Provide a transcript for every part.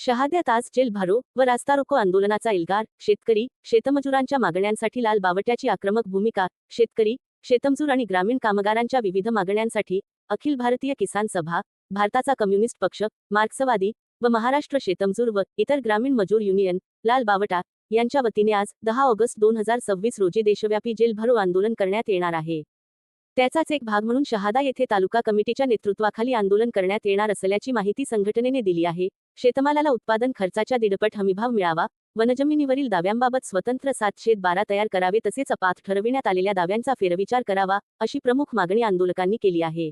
शहाद्यात आज जेल भरो व रास्ता रोको आंदोलनाचा एल्गार। शेतकरी शेतमजुरांच्या मागण्यांसाठी लाल बावट्याची आक्रमक भूमिका। शेतकरी शेतमजूर आणि ग्रामीण कामगारांच्या विविध मागण्यांसाठी अखिल भारतीय किसान सभा, भारताचा कम्युनिस्ट पक्ष, मार्क्सवादी व महाराष्ट्र शेतमजूर व इतर ग्रामीण मजूर युनियन लाल बावटा यांच्या वतीने आज 10 ऑगस्ट 2026 रोजी देशव्यापी जेल भरो आंदोलन करण्यात येणार आहे। त्याचाच एक भाग म्हणून शहादा येथे तालुका कमिटीच्या नेतृत्वाखाली आंदोलन करण्यात येणार असल्याची माहिती संघटनेने दिली आहे। शेतमालाला उत्पादन खर्चाच्या दीडपट हमीभाव मिळावा, वनजमिनीवरील दाव्यांबाबत स्वतंत्र 712 तयार करावे तसेच अपात्र ठरविण्यात आलेल्या दाव्यांचा फेरविचार करावा, अशी प्रमुख मागणी आंदोलकांनी केली आहे।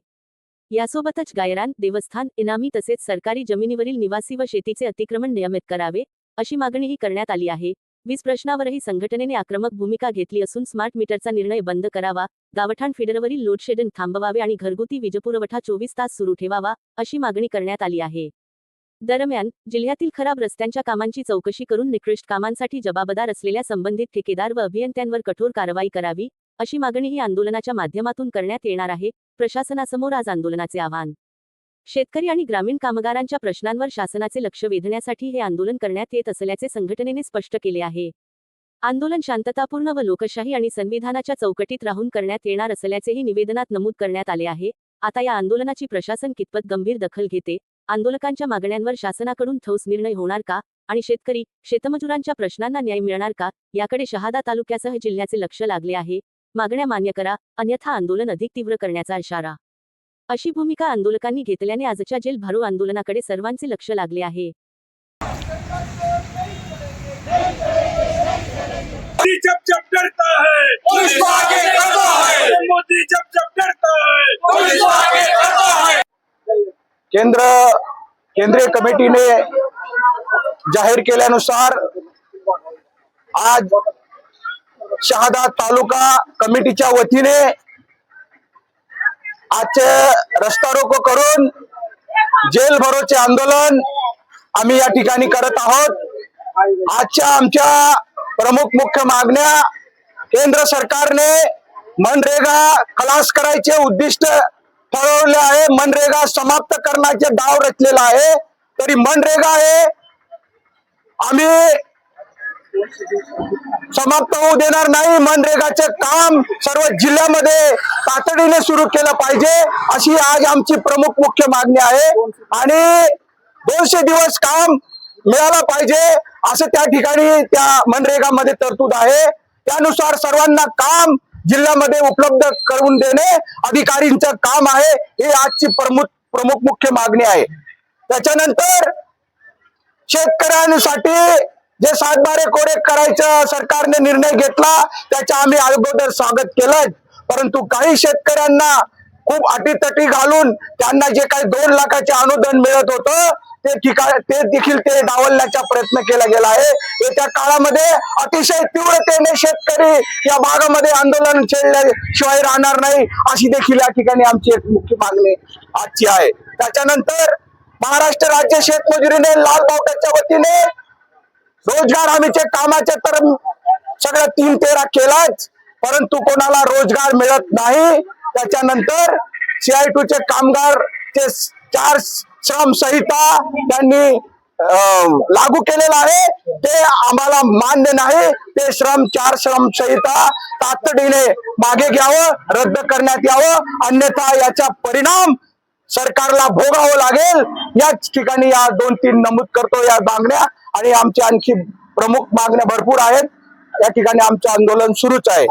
यासोबतच गायरान, देवस्थान, इनामी तसेच सरकारी जमिनीवरील निवासी व शेतीचे अतिक्रमण नियमित करावे, अशी मागणीही करण्यात आली आहे। वीज प्रश्नावरही संघटनेने आक्रमक भूमिका घेतली असून स्मार्ट मीटरचा निर्णय बंद करावा, गावठाण फीडरवरील लोडशेडिंग थांबवावे आणि घरगुती वीजपुरवठा 24 तास सुरू ठेवावा, अशी मागणी करण्यात आली आहे। दरम्यान, जिल्ह्यातील खराब रस्त्यांच्या कामांची चौकशी करून निकृष्ट कामांसाठी जबाबदार असलेल्या संबंधित ठेकेदार व अभियंत्यांवर कठोर कारवाई करावी, अशी मागणीही आंदोलनाच्या माध्यमातून करण्यात येणार आहे। प्रशासनासमोर आज आंदोलनाचे आव्हान। शेतकरी आणि ग्रामीण कामगारांच्या प्रश्नांवर शासनाचे लक्ष वेधण्यासाठी हे आंदोलन करण्यात येत असल्याचे संघटनेने स्पष्ट केले आहे। आंदोलन शांततापूर्ण व लोकशाही आणि संविधानाच्या चौकटीत राहून करण्यात येणार असल्याचेही निवेदनात नमूद करण्यात आले आहे। आता या आंदोलनाची प्रशासन कितपत गंभीर दखल घेते, आंदोलकांच्या मागण्यांवर शासनाकडून ठोस निर्णय होणार का आणि शेतकरी शेतमजुरांच्या प्रश्नांना न्याय मिळणार का, याकडे शहादा तालुक्यासह जिल्ह्याचे लक्ष लागले आहे। मागण्या मान्य करा, अन्यथा आंदोलन अधिक तीव्र करण्याचा इशारा, अशी भूमिका आंदोलकांनी घेतल्याने आजच्या जेल भरो आंदोलनाकडे सर्वांचे लक्ष लागले आहे। जब जब डरता है पुलिस आगे करता है, मोदी जब जब डरता है पुलिस आगे करता है। केंद्रीय कमिटीने जाहीर केल्यानुसार आज शहादा तालुका कमिटीच्या वतीने आजचे रस्ता रोको करून जेल भरोचे आंदोलन आम्ही या ठिकाणी करत आहोत। आजच्या आमच्या प्रमुख मुख्य मागण्या, केंद्र सरकारने मनरेगा खलास करायचे उद्दिष्ट ठरवले आहे, मनरेगा समाप्त करण्याचे डाव रचलेला आहे, तरी मनरेगा हे आम्ही समाप्त होऊ देणार नाही। मनरेगाचे काम सर्व जिल्ह्यामध्ये तातडीने सुरू केलं पाहिजे, अशी आज आमची प्रमुख मुख्य मागणी आहे। आणि 200 दिवस काम मिळालं पाहिजे असं त्या ठिकाणी त्या मनरेगामध्ये तरतूद आहे। त्यानुसार सर्वांना काम जिल्ह्यामध्ये उपलब्ध करून देणे अधिकारींचं काम आहे, हे आजची प्रमुख मुख्य मागणी आहे। त्याच्यानंतर शेतकऱ्यांसाठी जे 712 कोरे करायचं सरकारने निर्णय घेतला, त्याच्या आम्ही अगोदर स्वागत केलं, परंतु काही शेतकऱ्यांना खूप अटीतटी घालून त्यांना जे काही 2 लाखाचे अनुदान मिळत होतं ते देखील डावलण्याचा प्रयत्न केला गेला आहे। येत्या काळामध्ये अतिशय तीव्रतेने शेतकरी या भागामध्ये आंदोलन छेडल्याशिवाय राहणार नाही, अशी देखील या ठिकाणी आमची एक मुख्य मागणी आजची आहे। त्याच्यानंतर महाराष्ट्र राज्य शेतमजुरीने लाल बावट्याच्या वतीने रोजगार हमीचे कामाचे तर सगळं 3-13 केलाच, परंतु कोणाला रोजगार मिळत नाही। त्याच्यानंतर CI2 चे कामगारचे 4 श्रम संहिता त्यांनी लागू केलेला आहे, ते आम्हाला मान्य नाही। ते 4 श्रम संहिता तातडीने मागे घ्यावं, रद्द करण्यात यावं, अन्यथा याचा परिणाम सरकारला भोगावं लागेल। याच ठिकाणी या 2-3 नमूद करतो या मागण्या, आणि आमच्या आणखी प्रमुख मागण्या भरपूर आहेत। या ठिकाणी आमचं आंदोलन सुरूच आहे।